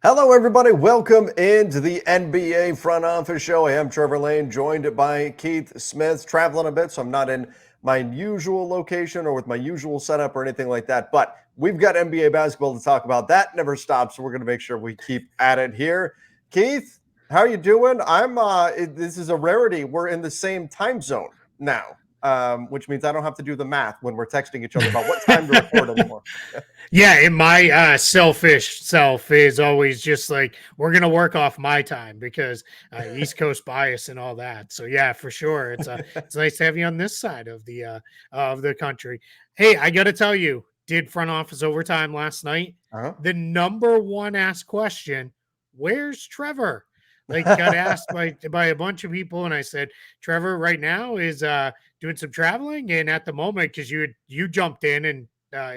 Hello, everybody. Welcome into the NBA Front Office Show. I am Trevor Lane, joined by Keith Smith. Traveling a bit, so I'm not in my usual location or with my usual setup or anything like that. But we've got NBA basketball to talk about. That never stops, so we're going to make sure we keep at it here. Keith, how are you doing? This is a rarity. We're in the same time zone now, which means I don't have to do the math when we're texting each other about what time to record anymore. Yeah, and my selfish self is always just like we're gonna work off my time because East Coast bias and all that. So yeah, for sure, it's nice to have you on this side of the country. Hey, I got to tell you, did front office overtime last night? Uh-huh. The number one asked question: Where's Trevor? Like got asked by a bunch of people, and I said Trevor right now is doing some traveling, and at the moment because you jumped in and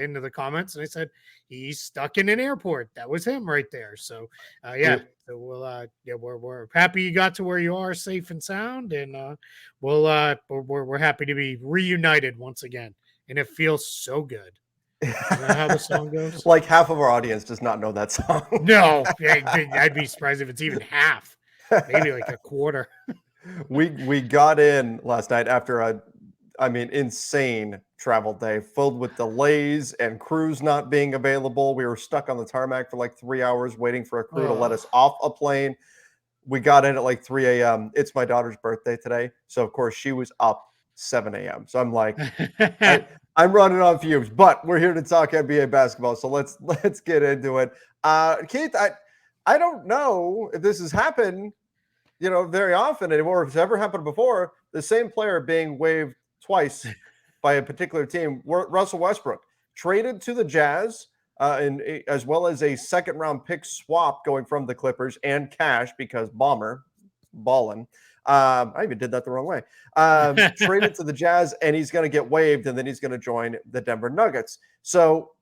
into the comments, and I said he's stuck in an airport. That was him right there. So yeah, so we're happy you got to where you are safe and sound, and we're happy to be reunited once again, and it feels so good. Is that how the song goes? Like half of our audience does not know that song. No, I'd be surprised if it's even half, maybe like a quarter. We got in last night after insane travel day filled with delays and crews not being available. We were stuck on the tarmac for like 3 hours waiting for a crew to let us off a plane. We got in at like 3 a.m. It's my daughter's birthday today, so of course she was up 7 a.m. So I'm like, I'm running on fumes, but we're here to talk NBA basketball, so let's get into it. Keith, I don't know if this has happened, very often anymore. If it's ever happened before, the same player being waived twice by a particular team. Russell Westbrook traded to the Jazz, as well as a second-round pick swap going from the Clippers and cash because ballin'. I even did that the wrong way. Traded to the Jazz, and he's going to get waived, and then he's going to join the Denver Nuggets. So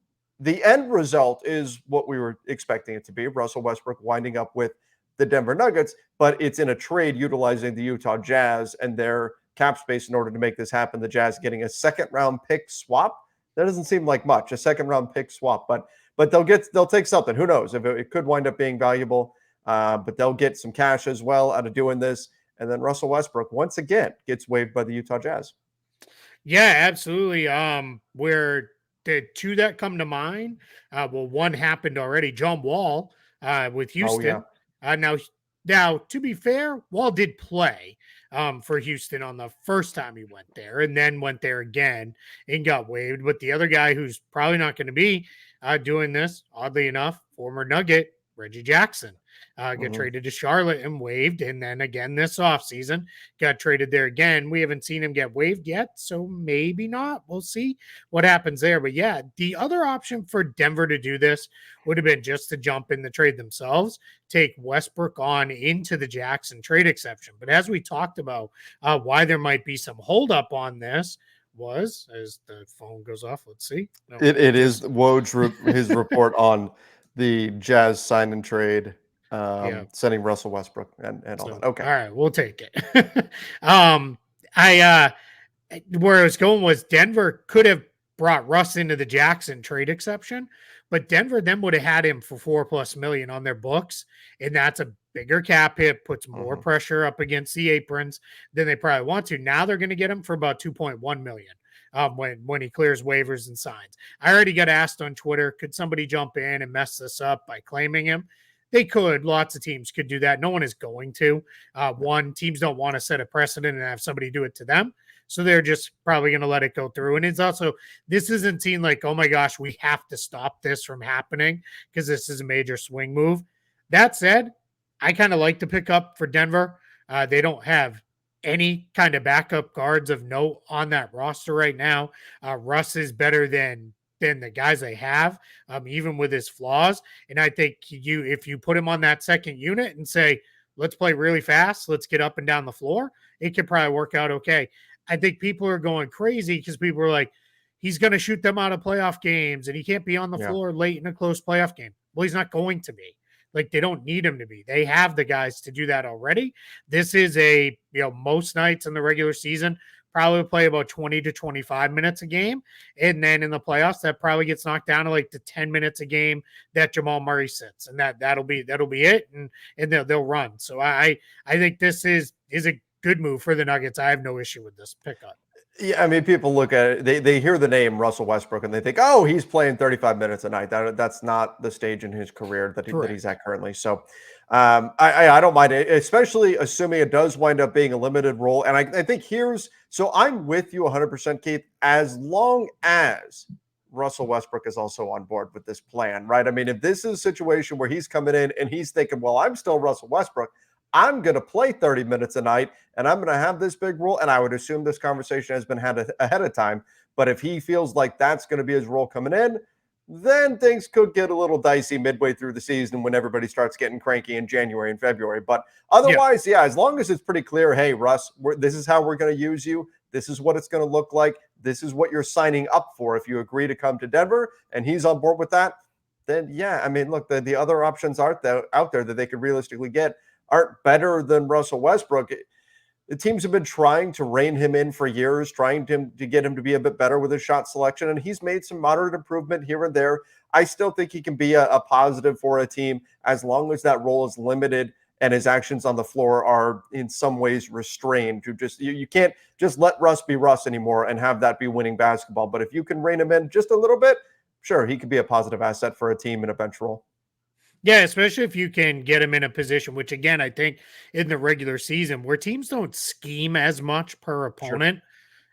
the end result is what we were expecting it to be. Russell Westbrook winding up with the Denver Nuggets, but it's in a trade utilizing the Utah Jazz and their cap space in order to make this happen. The Jazz getting a second-round pick swap. That doesn't seem like much, a second-round pick swap, but they'll take something. Who knows? If it could wind up being valuable, but they'll get some cash as well out of doing this. And then Russell Westbrook once again gets waived by the Utah Jazz. Yeah, absolutely. Where the two that come to mind, one happened already. John Wall with Houston. Now, to be fair, Wall did play for Houston on the first time he went there, and then went there again and got waived. But the other guy who's probably not going to be doing this, oddly enough, former Nugget Reggie Jackson. Got traded to Charlotte and waived. And then again this offseason, got traded there again. We haven't seen him get waived yet, so maybe not. We'll see what happens there. But yeah, the other option for Denver to do this would have been just to jump in the trade themselves, take Westbrook on into the Jackson trade exception. But as we talked about, why there might be some holdup on this was, as the phone goes off, let's see. No, it is Woj, his report on the Jazz sign and trade, sending Russell Westbrook and all that. Okay. All right, we'll take it. Where I was going was Denver could have brought Russ into the Jackson trade exception, but Denver then would have had him for $4+ million on their books, and that's a bigger cap hit, puts more pressure up against the aprons than they probably want to. Now they're going to get him for about $2.1 million. When he clears waivers and signs. I already got asked on Twitter, could somebody jump in and mess this up by claiming him? They could. Lots of teams could do that. No one is going to. Teams don't want to set a precedent and have somebody do it to them. So they're just probably going to let it go through. And it's also, this isn't seen like, oh my gosh, we have to stop this from happening because this is a major swing move. That said, I kind of like to pick up for Denver. They don't have any kind of backup guards of note on that roster right now. Russ is better than the guys they have, even with his flaws. And I think if you put him on that second unit and say, let's play really fast, let's get up and down the floor, it could probably work out okay. I think people are going crazy because people are like, he's going to shoot them out of playoff games and he can't be on the floor late in a close playoff game. Well, he's not going to be. Like, they don't need him to be. They have the guys to do that already. This is most nights in the regular season, probably play about 20 to 25 minutes a game. And then in the playoffs, that probably gets knocked down to like the 10 minutes a game that Jamal Murray sits. And that'll be it. And they'll run. So I think this is a good move for the Nuggets. I have no issue with this pickup. Yeah, I mean, people look at it, they hear the name Russell Westbrook and they think, oh, he's playing 35 minutes a night. That's not the stage in his career that he's at currently. So I don't mind it, especially assuming it does wind up being a limited role. And I think so I'm with you 100%, Keith, as long as Russell Westbrook is also on board with this plan, right? I mean, if this is a situation where he's coming in and he's thinking, well, I'm still Russell Westbrook, I'm going to play 30 minutes a night and I'm going to have this big role. And I would assume this conversation has been had ahead of time. But if he feels like that's going to be his role coming in, then things could get a little dicey midway through the season when everybody starts getting cranky in January and February. But otherwise, yeah as long as it's pretty clear, hey, Russ, this is how we're going to use you. This is what it's going to look like. This is what you're signing up for if you agree to come to Denver, and he's on board with that. Then, yeah, I mean, look, the other options out there that they could realistically get aren't better than Russell Westbrook. The teams have been trying to rein him in for years, trying to get him to be a bit better with his shot selection, and he's made some moderate improvement here and there. I still think he can be a positive for a team as long as that role is limited and his actions on the floor are in some ways restrained. You can't just let Russ be Russ anymore and have that be winning basketball. But if you can rein him in just a little bit, sure, he could be a positive asset for a team in a bench role. Yeah, especially if you can get him in a position, which again, I think in the regular season where teams don't scheme as much per opponent,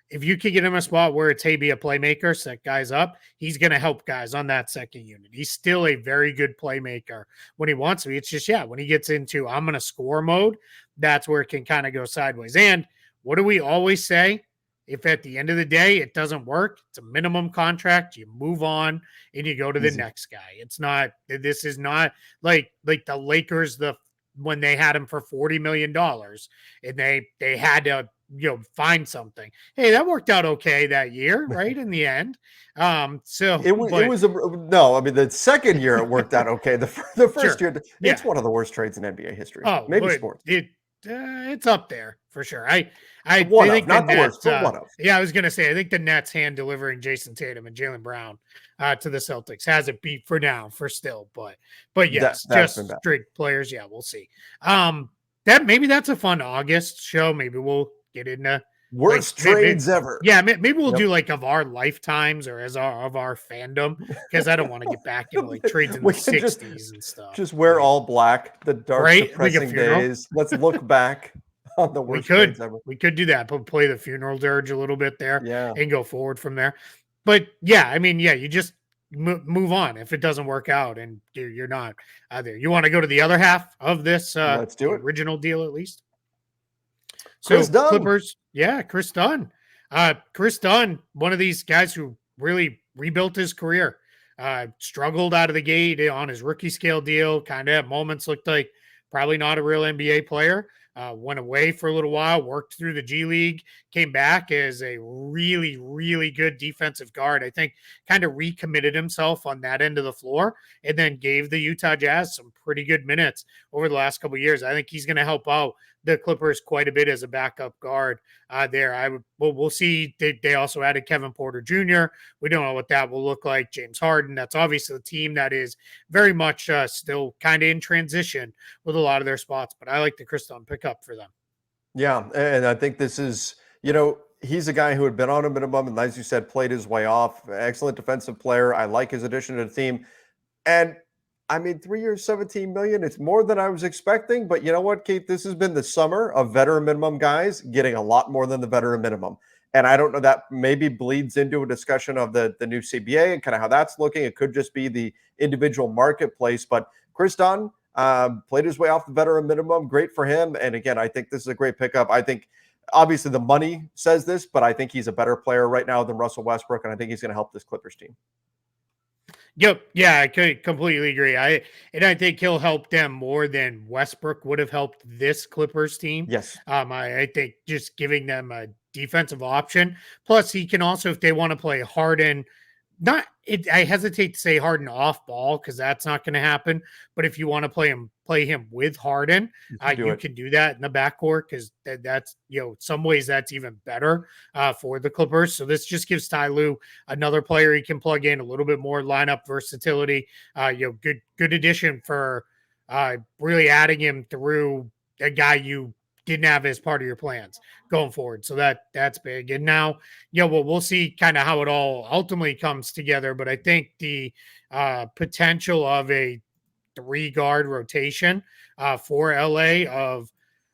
if you can get him a spot where it's, hey, be a playmaker, set guys up, he's going to help guys on that second unit. He's still a very good playmaker when he wants to be. It's just, when he gets into I'm going to score mode, that's where it can kind of go sideways. And what do we always say? If at the end of the day it doesn't work, it's a minimum contract. You move on and you go to the next guy. This is not like the Lakers when they had him for $40 million and they had to find something. Hey, that worked out okay that year, right? In the end. So it was no, I mean the second year it worked out okay. The first year, it's one of the worst trades in NBA history. Maybe sports. It's up there for sure. I think not the worst, but one of. Yeah, I was gonna say I think the Nets hand delivering Jason Tatum and Jalen Brown to the Celtics has it beat for now, for still, but yes, just straight players. Yeah, we'll see. That's a fun August show. Maybe we'll get into worst trades ever. Yeah, maybe we'll do like of our lifetimes or of our fandom, because I don't want to get back into like trades in the 60s and stuff. Just wear all black, the dark, depressing days. Let's look back on the worst trades ever. We could do that, but play the funeral dirge a little bit there, and go forward from there. But you just move on if it doesn't work out and you're not there. You want to go to the other half of this let's do it. Original deal at least. So Kris Dunn. Clippers, Kris Dunn. Kris Dunn, one of these guys who really rebuilt his career. Struggled out of the gate on his rookie scale deal. Kind of at moments looked like probably not a real NBA player. Went away for a little while, worked through the G League, came back as a really, really good defensive guard. I think kind of recommitted himself on that end of the floor and then gave the Utah Jazz some pretty good minutes over the last couple of years. I think he's going to help out the Clippers quite a bit as a backup guard there. We'll see. They also added Kevin Porter Jr. We don't know what that will look like. James Harden. That's obviously a team that is very much still kind of in transition with a lot of their spots. But I like the Kris Dunn pickup for them. Yeah, and I think this is, he's a guy who had been on a minimum and, as you said, played his way off. Excellent defensive player. I like his addition to the team. And I mean, 3 years, $17 million. It's more than I was expecting. But you know what, Keith? This has been the summer of veteran minimum guys getting a lot more than the veteran minimum. And I don't know, that maybe bleeds into a discussion of the new CBA and kind of how that's looking. It could just be the individual marketplace. But Kris Dunn played his way off the veteran minimum. Great for him. And again, I think this is a great pickup. I think obviously the money says this, but I think he's a better player right now than Russell Westbrook. And I think he's going to help this Clippers team. Yep. Yeah, I could completely agree. I think he'll help them more than Westbrook would have helped this Clippers team. Yes. I think just giving them a defensive option. Plus, he can also, if they want to play Harden, not it, I hesitate to say Harden off ball because that's not going to happen. But if you want to play him with Harden, You can do you it. can do that in the backcourt because that's some ways that's even better for the Clippers. So this just gives Ty Lue another player he can plug in, a little bit more lineup versatility. Good addition for really adding him through a guy you didn't have as part of your plans going forward. So that's big. And now, we'll see kind of how it all ultimately comes together. But I think the potential of a 3 guard rotation for LA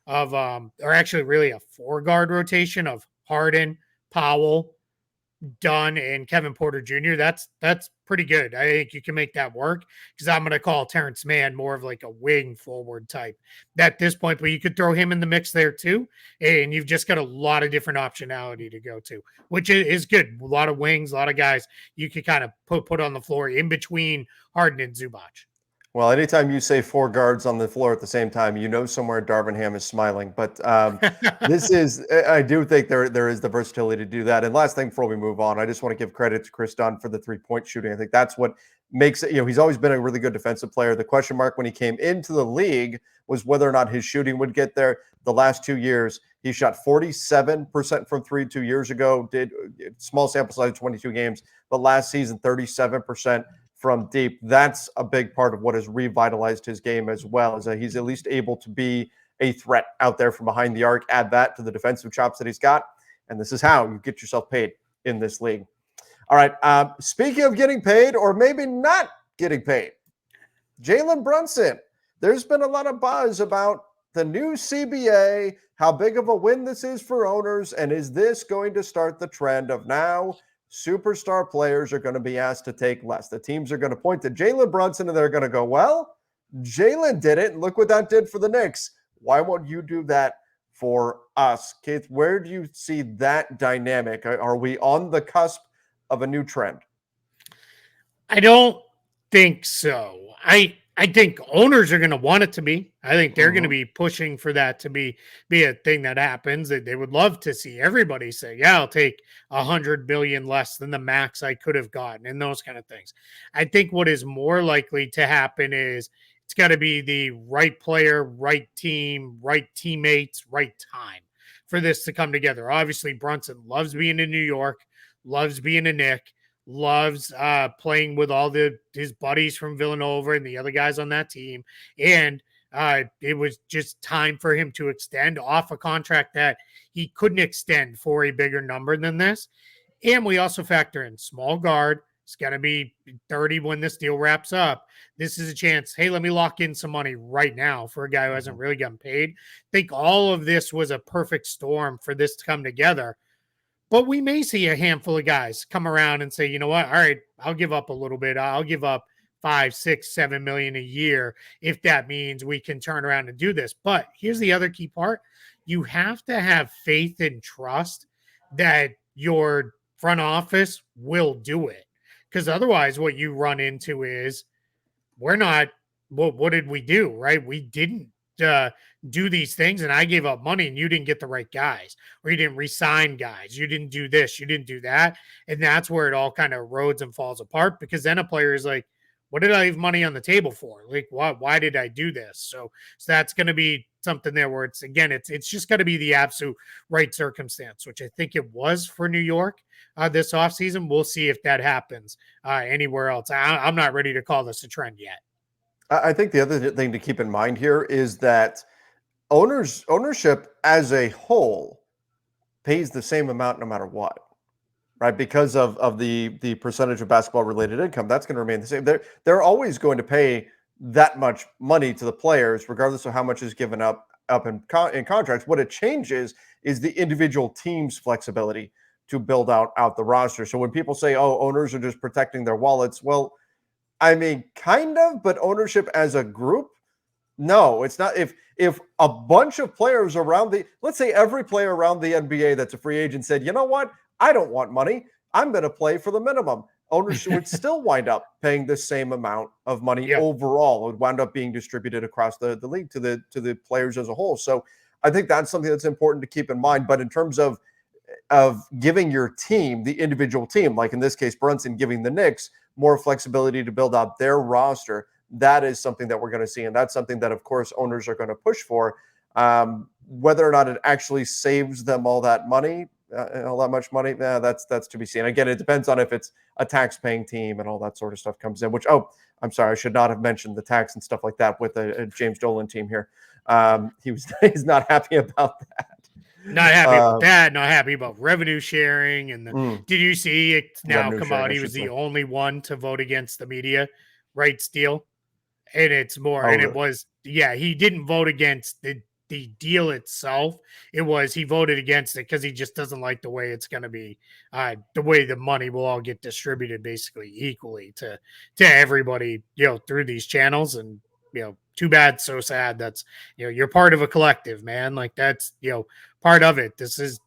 or actually really a 4 guard rotation of Harden, Powell, Dunn, and Kevin Porter Jr. That's pretty good. I think you can make that work because I'm going to call Terrence Mann more of like a wing forward type at this point, but you could throw him in the mix there too. And you've just got a lot of different optionality to go to, which is good. A lot of wings, a lot of guys you could kind of put on the floor in between Harden and Zubac. Well, anytime you say 4 guards on the floor at the same time, somewhere Darvin Ham is smiling. But I do think there is the versatility to do that. And last thing before we move on, I just want to give credit to Kris Dunn for the 3-point shooting. I think that's what makes it, he's always been a really good defensive player. The question mark when he came into the league was whether or not his shooting would get there. The last 2 years, he shot 47% from 3 2 years ago, did small sample size, 22 games, but last season, 37% from deep. That's a big part of what has revitalized his game as well, is that he's at least able to be a threat out there from behind the arc. Add that to the defensive chops that he's got, and this is how you get yourself paid in this league. All right, speaking of getting paid or maybe not getting paid, Jalen Brunson. There's been a lot of buzz about the new CBA, how big of a win this is for owners, and is this going to start the trend of now superstar players are going to be asked to take less? The teams are going to point to Jalen Brunson and they're going to go, well, Jalen did it. And look what that did for the Knicks. Why won't you do that for us? Keith, where do you see that dynamic? Are we on the cusp of a new trend? I don't think so. I think owners are going to want it to be. I think they're going to be pushing for that to be a thing that happens. They would love to see everybody say, yeah, I'll take 100 million less than the max I could have gotten, and those kind of things. I think what is more likely to happen is it's got to be the right player, right team, right teammates, right time for this to come together. Obviously, Brunson loves being in New York, loves being a Knick, loves playing with all his buddies from Villanova and the other guys on that team. And it was just time for him to extend off a contract that he couldn't extend for a bigger number than this. And we also factor in small guard. It's going to be 30 when this deal wraps up. This is a chance. Hey, let me lock in some money right now for a guy who hasn't really gotten paid. I think all of this was a perfect storm for this to come together. But we may see a handful of guys come around and say, you know what? All right, I'll give up a little bit. I'll give up 5, 6, 7 million a year if that means we can turn around and do this. But here's the other key part. You have to have faith and trust that your front office will do it. Because otherwise, what you run into is we're not, well, what did we do, right? We didn't do these things and I gave up money and you didn't get the right guys, or you didn't re-sign guys, you didn't do this, you didn't do that. And that's where it all kind of erodes and falls apart, because then a player is like, what did I leave money on the table for? Like, why did I do this? So that's going to be something there where it's just got to be the absolute right circumstance, which I think it was for New York this offseason. We'll see if that happens anywhere else. I'm not ready to call this a trend yet. I think the other thing to keep in mind here is that ownership as a whole pays the same amount no matter what, right? Because of the percentage of basketball related income, that's going to remain the same. They're always going to pay that much money to the players, regardless of how much is given up in contracts. What it changes is the individual team's flexibility to build out the roster. So when people say, oh, owners are just protecting their wallets, well, I mean, kind of, but ownership as a group, no, it's not. If a bunch of players around let's say every player around the NBA that's a free agent said, you know what, I don't want money, I'm going to play for the minimum, ownership would still wind up paying the same amount of money overall. It would wind up being distributed across the league to the players as a whole. So I think that's something that's important to keep in mind. But in terms of of giving your team, the individual team, like in this case, Brunson giving the Knicks more flexibility to build out their roster. That is something that we're going to see. And that's something that, of course, owners are going to push for. Whether or not it actually saves them all that money, all that much money, that's to be seen. Again, it depends on if it's a tax-paying team and all that sort of stuff comes in, which, I'm sorry, I should not have mentioned the tax and stuff like that with a James Dolan team here. He's not happy about that. Not happy about that. Not happy about revenue sharing. And did you see it's now Revenue come sharing, out? I He should was the say. only one to vote against the media rights deal. And it's more, and it was, he didn't vote against the deal itself. It was, he voted against it because he just doesn't like the way it's going to be, the way the money will all get distributed basically equally to everybody, through these channels. And, too bad, so sad. That's, you're part of a collective, man. Like that's, part of it. This is,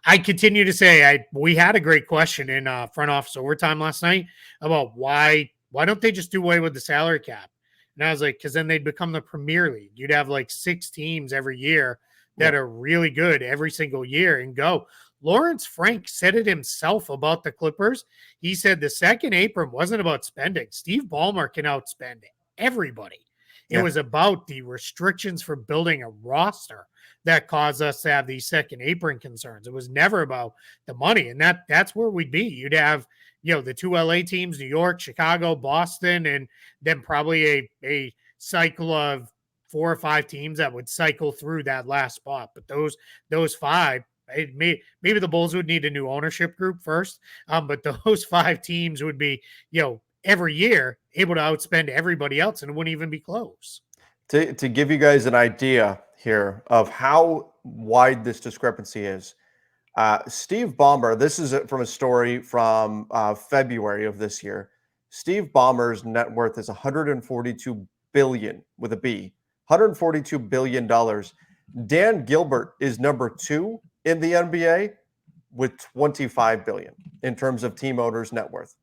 I continue to say, we had a great question in front office overtime last night about why don't they just do away with the salary cap? And I was like, because then they'd become the Premier League. You'd have like 6 teams every year that are really good every single year and go. Lawrence Frank said it himself about the Clippers. He said the second apron wasn't about spending. Steve Ballmer can outspend everybody. It was about the restrictions for building a roster that caused us to have these second apron concerns. It was never about the money. And that's where we'd be. You'd have, the 2 LA teams, New York, Chicago, Boston, and then probably a cycle of 4 or 5 teams that would cycle through that last spot. But those 5, maybe the Bulls would need a new ownership group first. But those 5 teams would be, every year able to outspend everybody else, and it wouldn't even be close. To give you guys an idea here of how wide this discrepancy is, Steve Ballmer, this is from a story from February of this year. Steve Ballmer's net worth is $142 billion with a B, $142 billion. Dan Gilbert is number 2 in the NBA with $25 billion in terms of team owners' net worth.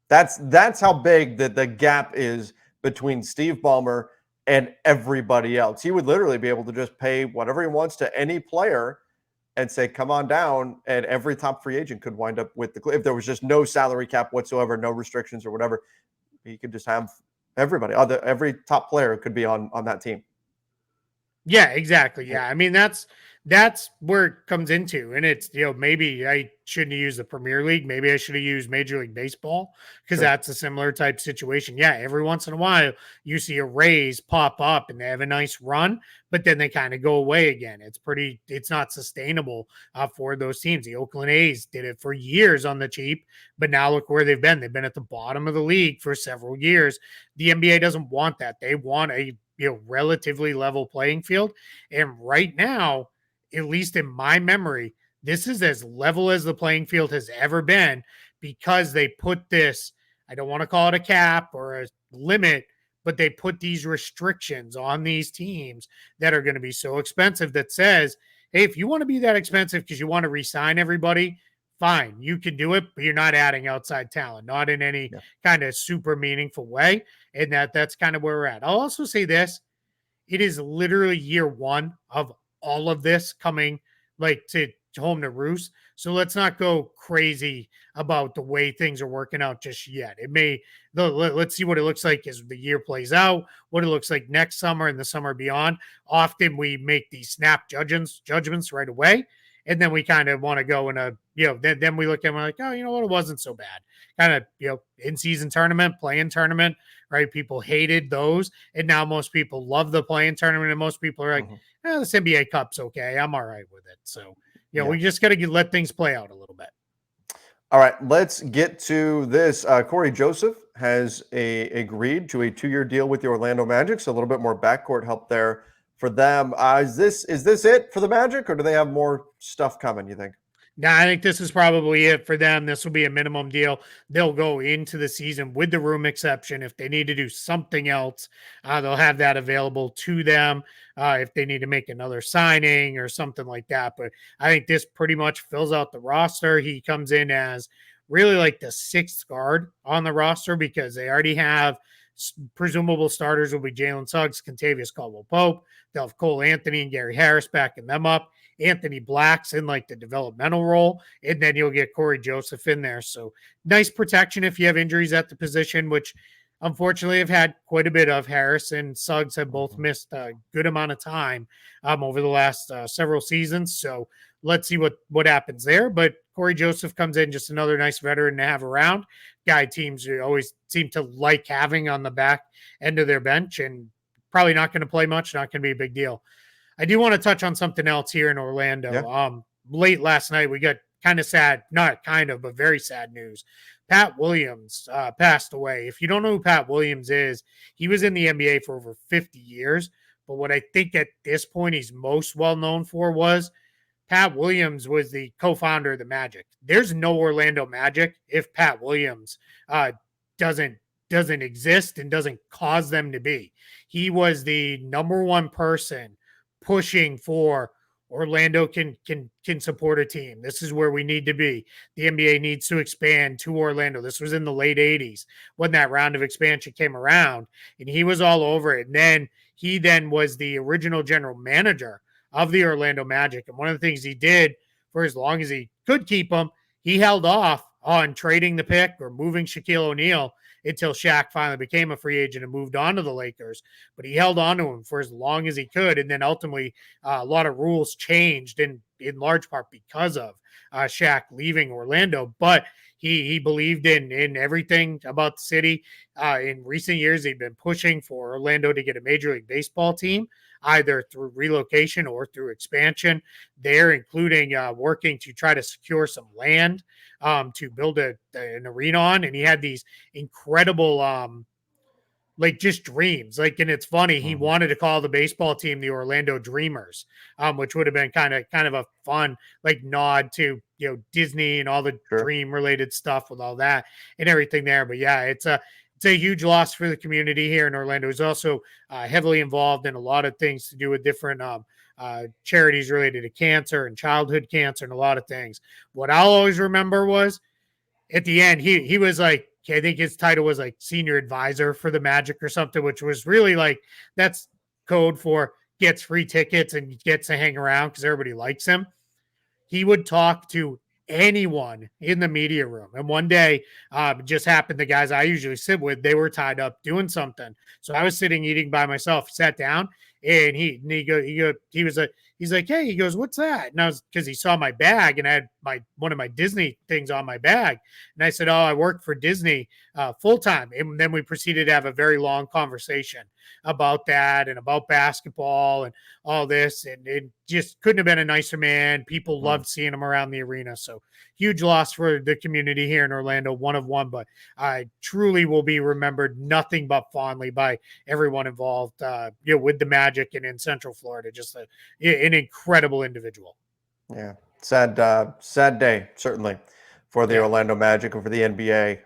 That's how big the gap is between Steve Ballmer and everybody else. He would literally be able to just pay whatever he wants to any player and say, come on down, and every top free agent could wind up with if there was just no salary cap whatsoever, no restrictions or whatever, he could just have everybody. Every top player could be on that team. Yeah, exactly. Yeah. I mean, that's where it comes into. And it's, maybe I shouldn't have used the Premier League. Maybe I should have used Major League Baseball because that's a similar type situation. Yeah, every once in a while you see a Rays pop up and they have a nice run, but then they kind of go away again. It's not sustainable for those teams. The Oakland A's did it for years on the cheap, but now look where they've been. They've been at the bottom of the league for several years. The NBA doesn't want that. They want a relatively level playing field. And right now, at least in my memory, this is as level as the playing field has ever been because they put this, I don't want to call it a cap or a limit, but they put these restrictions on these teams that are going to be so expensive that says, hey, if you want to be that expensive because you want to re-sign everybody, fine, you can do it, but you're not adding outside talent, not in any kind of super meaningful way. And that's kind of where we're at. I'll also say this. It is literally year 1 of all of this coming like to home to roost. So let's not go crazy about the way things are working out just yet. Let's see what it looks like as the year plays out, what it looks like next summer and the summer beyond. Often we make these snap judgments right away. And then we kind of want to go in then we look at it and we're like, oh, it wasn't so bad. Kind of, in-season tournament, play-in tournament, right? People hated those. And now most people love the play-in tournament. And most people are like, this NBA Cup's okay. I'm all right with it. So, we just got to let things play out a little bit. All right, let's get to this. Corey Joseph has agreed to a 2-year deal with the Orlando Magic, so a little bit more backcourt help there for them. Is this it for the Magic, or do they have more stuff coming, you think? No, I think this is probably it for them. This will be a minimum deal. They'll go into the season with the room exception. If they need to do something else, they'll have that available to them if they need to make another signing or something like that. But I think this pretty much fills out the roster. He comes in as really like the 6th guard on the roster because they already have Presumable starters will be Jalen Suggs, Kentavious Caldwell-Pope. They'll have Cole Anthony and Gary Harris backing them up. Anthony Black's in like the developmental role, and then you'll get Corey Joseph in there. So nice protection if you have injuries at the position, which unfortunately have had quite a bit of. Harris and Suggs have both missed a good amount of time over the last several seasons. So let's see what happens there. But Corey Joseph comes in, just another nice veteran to have around. Guy teams always seem to like having on the back end of their bench, and probably not going to play much, not going to be a big deal. I do want to touch on something else here in Orlando. Yeah. Late last night, we got kind of sad, not kind of, but very sad news. Pat Williams passed away. If you don't know who Pat Williams is, he was in the NBA for over 50 years. But what I think at this point he's most well known for was Pat Williams was the co-founder of the Magic. There's no Orlando Magic if Pat Williams doesn't exist and doesn't cause them to be. He was the number one person pushing for Orlando can support a team. This is where we need to be. The NBA needs to expand to Orlando. This was in the late 80s when that round of expansion came around, and he was all over it. And then he was the original general manager of the Orlando Magic. And one of the things he did for as long as he could keep them, he held off on trading the pick or moving Shaquille O'Neal until Shaq finally became a free agent and moved on to the Lakers. But he held on to him for as long as he could. And then ultimately a lot of rules changed in large part because of Shaq leaving Orlando. But he believed in everything about the city. In recent years, he'd been pushing for Orlando to get a Major League Baseball team, either through relocation or through expansion there, including working to try to secure some land to build an arena on. And he had these incredible just dreams. And it's funny, he wanted to call the baseball team the Orlando Dreamers, which would have been kind of a fun nod to Disney and all the dream related stuff with all that and everything there. But yeah, it's a huge loss for the community here in Orlando. He's also heavily involved in a lot of things to do with different charities related to cancer and childhood cancer and a lot of things. What I'll always remember was at the end, he was I think his title was senior advisor for the Magic or something, which was really that's code for gets free tickets and gets to hang around because everybody likes him. He would talk to anyone in the media room. And one day, just happened, the guys I usually sit with, they were tied up doing something. So I was sitting eating by myself, sat down, and he's like, hey, he goes, what's that? And I was, because he saw my bag and I had one of my Disney things on my bag. And I said, oh, I work for Disney full time. And then we proceeded to have a very long conversation about that and about basketball and all this. And it just couldn't have been a nicer man. People loved seeing him around the arena. So huge loss for the community here in Orlando, one of one, but I truly will be remembered nothing but fondly by everyone involved, with the Magic and in Central Florida. Just an incredible individual. Yeah. Sad day, certainly, for the Orlando Magic and for the NBA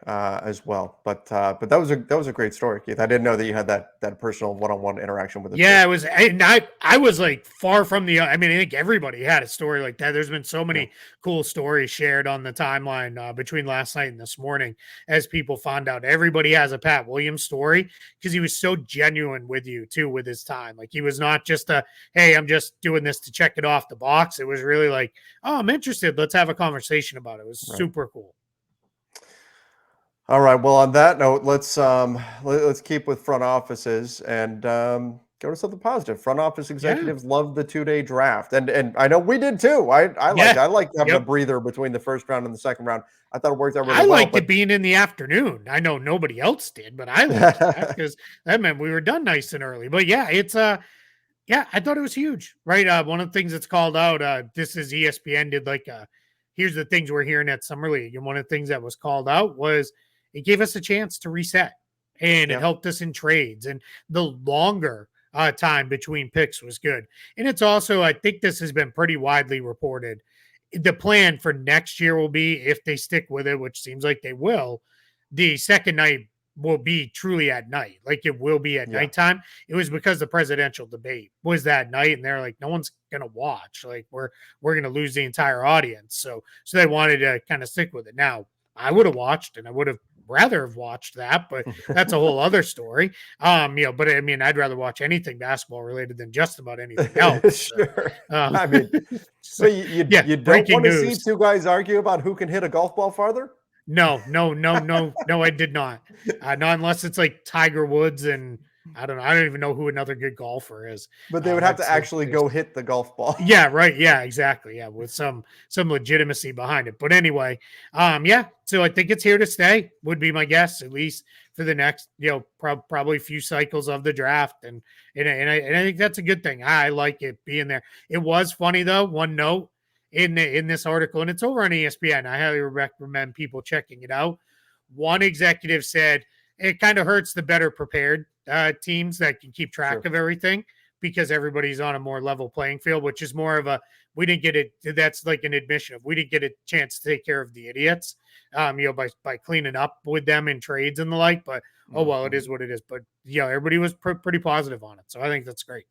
as well. But that was a great story, Keith. I didn't know that you had that personal one-on-one interaction with it. Yeah, it was. And I was far from the. I mean, I think everybody had a story like that. There's been so many cool stories shared on the timeline between last night and this morning as people found out. Everybody has a Pat Williams story because he was so genuine with you too with his time. He was not just hey, I'm just doing this to check it off the box. It was really oh, I'm interested. Let's have a conversation about it. It was super cool. All right. Well, on that note, let's keep with front offices and go to something positive. Front office executives loved the 2-day draft, and I know we did too. I like having a breather between the first round and the second round. I thought it worked out really well. I liked it being in the afternoon. I know nobody else did, but I liked that because that meant we were done nice and early. But yeah, it's yeah, I thought it was huge, right? One of the things that's called out, this is ESPN did here's the things we're hearing at Summer League. And one of the things that was called out was it gave us a chance to reset and it helped us in trades. And the longer time between picks was good. And it's also, I think this has been pretty widely reported. The plan for next year will be, if they stick with it, which seems like they will, the second night will be truly at night. It will be at nighttime. It was because the presidential debate was that night, and they're no one's gonna watch. We're gonna lose the entire audience. So they wanted to kind of stick with it. Now, I would have watched and I would have rather have watched that, but that's a whole other story. But I mean, I'd rather watch anything basketball related than just about anything else. Sure. So, I mean, so, but you don't breaking want to see news. two guys argue about who can hit a golf ball farther? No, I did not. Not unless it's like Tiger Woods and I don't know. I don't even know who another good golfer is. But they would have to actually go hit the golf ball. Yeah, right. Yeah, exactly. Yeah, with some legitimacy behind it. But anyway, yeah. So I think it's here to stay. Would be my guess, at least for the next, probably a few cycles of the draft. And I think that's a good thing. I like it being there. It was funny though. One note in this article, and it's over on ESPN. I highly recommend people checking it out. One executive said it kind of hurts the better prepared teams that can keep track of everything, because everybody's on a more level playing field, which is more of a, we didn't get it. That's like an admission of, we didn't get a chance to take care of the idiots, by cleaning up with them in trades and the like, but oh, well, it is what it is. But yeah, everybody was pretty positive on it. So I think that's great.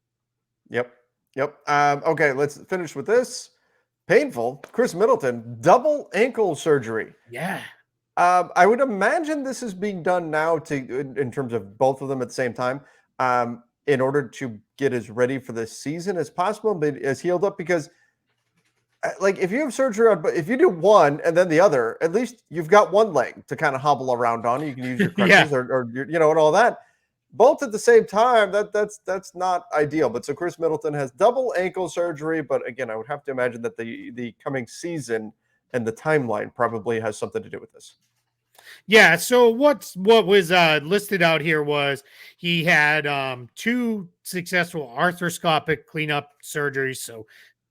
Yep. Okay, let's finish with this. Painful. Kris Middleton, double ankle surgery. Yeah. I would imagine this is being done now in terms of both of them at the same time, in order to get as ready for the season as possible, but as healed up, because like if you have surgery but if you do one and then the other, at least you've got one leg to kind of hobble around on. You can use your crutches or and all that. Both at the same time, that's not ideal. But so Kris Middleton has double ankle surgery, but again, I would have to imagine that the coming season and the timeline probably has something to do with this. Yeah. So what was listed out here was he had 2 successful arthroscopic cleanup surgeries. So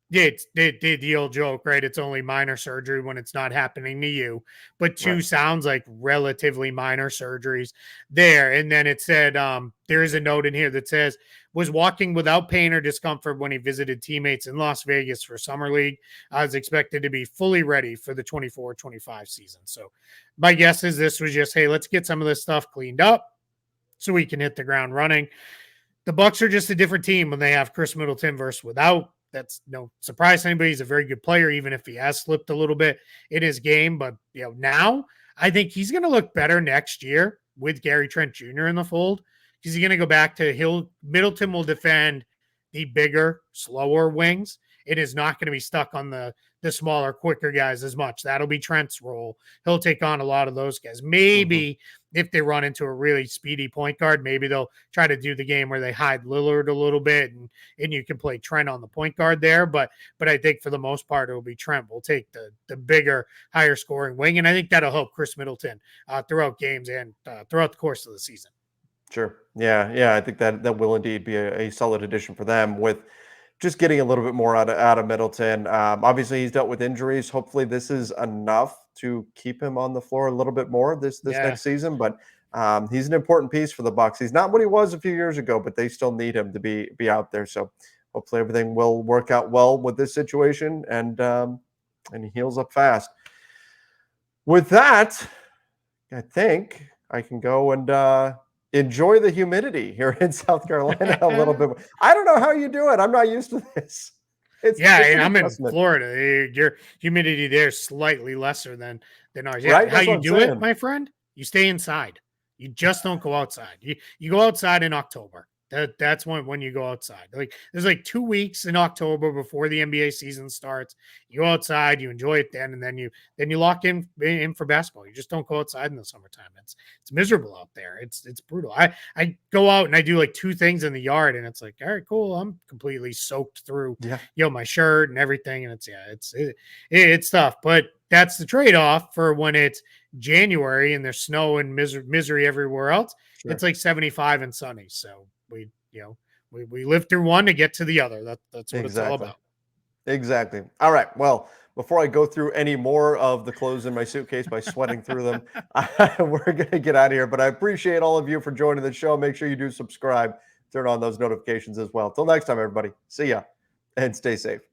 the old joke, right? It's only minor surgery when it's not happening to you, but 2 sounds like relatively minor surgeries there. And then it said there is a note in here that says was walking without pain or discomfort when he visited teammates in Las Vegas for Summer League. I was expected to be fully ready for the 24-25 season. So my guess is this was just, hey, let's get some of this stuff cleaned up so we can hit the ground running. The Bucks are just a different team when they have Kris Middleton versus without. That's no surprise to anybody. He's a very good player, even if he has slipped a little bit in his game. But now I think he's going to look better next year with Gary Trent Jr. in the fold, because he's going to go back to Middleton will defend the bigger, slower wings. It is not going to be stuck on the smaller, quicker guys as much. That'll be Trent's role. He'll take on a lot of those guys. Maybe if they run into a really speedy point guard, maybe they'll try to do the game where they hide Lillard a little bit and you can play Trent on the point guard there. But I think for the most part, it'll be Trent will take the bigger, higher scoring wing. And I think that'll help Kris Middleton throughout games and throughout the course of the season. Sure. Yeah. I think that will indeed be a solid addition for them, with just getting a little bit more out of Middleton. Obviously, he's dealt with injuries. Hopefully, this is enough to keep him on the floor a little bit more this next season. But he's an important piece for the Bucks. He's not what he was a few years ago, but they still need him to be out there. So hopefully, everything will work out well with this situation, and he heals up fast. With that, I think I can go and enjoy the humidity here in South Carolina a little bit. I don't know how you do it. I'm not used to this. And I'm in Florida. Your humidity there is slightly lesser than ours. Yeah, right? How you do it, my friend? You stay inside. You just don't go outside. You go outside in October. That's when you go outside. Like there's like 2 weeks in October before the NBA season starts. You go outside, you enjoy it then, and then you lock in for basketball. You just don't go outside in the summertime. It's miserable out there. It's brutal. I go out and I do like 2 things in the yard, and it's like, all right, cool. I'm completely soaked through my shirt and everything, and it's tough. But that's the trade-off for when it's January and there's snow and misery everywhere else. Sure. It's like 75 and sunny. So we live through one to get to the other. That's what it's all about. Exactly. All right. Well, before I go through any more of the clothes in my suitcase by sweating through them, we're going to get out of here. But I appreciate all of you for joining the show. Make sure you do subscribe, turn on those notifications as well. Till next time, everybody. See ya and stay safe.